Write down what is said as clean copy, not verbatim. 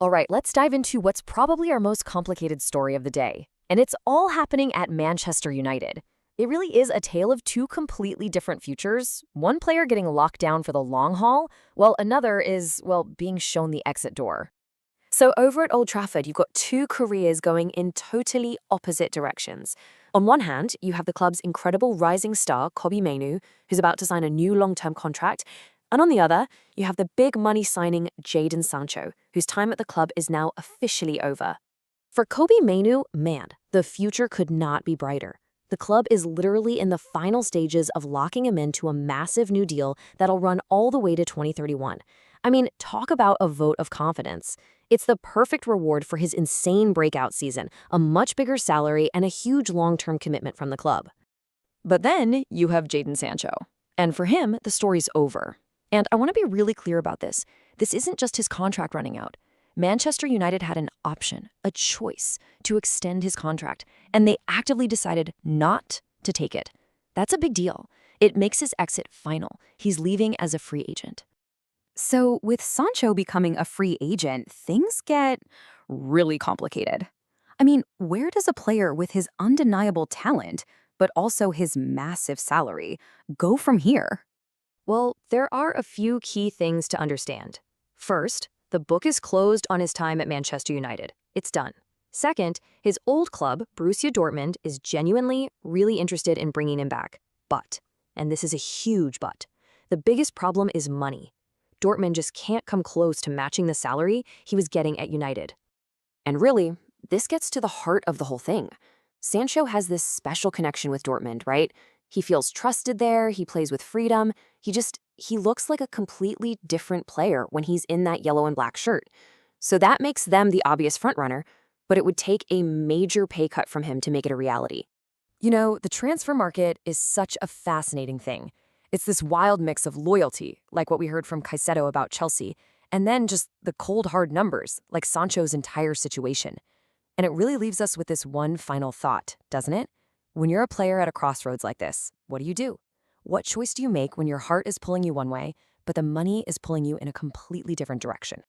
All right, let's dive into what's probably our most complicated story of the day. And it's all happening at Manchester United. It really is a tale of two completely different futures. One player getting locked down for the long haul, while another is, well, being shown the exit door. So over at Old Trafford, you've got two careers going in totally opposite directions. On one hand, you have the club's incredible rising star, Kobbie, who's about to sign a new long-term contract. And on the other, you have the big money signing Jadon Sancho, whose time at the club is now officially over. For Kobbie, man, the future could not be brighter. The club is literally in the final stages of locking him into a massive new deal that'll run all the way to 2031. I mean, talk about a vote of confidence. It's the perfect reward for his insane breakout season, a much bigger salary, and a huge long-term commitment from the club. But then you have Jadon Sancho. And for him, the story's over. And I want to be really clear about this. This isn't just his contract running out. Manchester United had an option, a choice, to extend his contract, and they actively decided not to take it. That's a big deal. It makes his exit final. He's leaving as a free agent. So with Sancho becoming a free agent, things get really complicated. I mean, where does a player with his undeniable talent, but also his massive salary, go from here? Well, there are a few key things to understand. First, the book is closed on his time at Manchester United. It's done. Second, his old club, Borussia Dortmund, is genuinely really interested in bringing him back. But, and this is a huge but, the biggest problem is money. Dortmund just can't come close to matching the salary he was getting at United. And really, this gets to the heart of the whole thing. Sancho has this special connection with Dortmund, right? He feels trusted there, he plays with freedom, he looks like a completely different player when he's in that yellow and black shirt. So that makes them the obvious frontrunner, but it would take a major pay cut from him to make it a reality. You know, the transfer market is such a fascinating thing. It's this wild mix of loyalty, like what we heard from Caicedo about Chelsea, and then just the cold, hard numbers, like Sancho's entire situation. And it really leaves us with this one final thought, doesn't it? When you're a player at a crossroads like this, what do? What choice do you make when your heart is pulling you one way, but the money is pulling you in a completely different direction?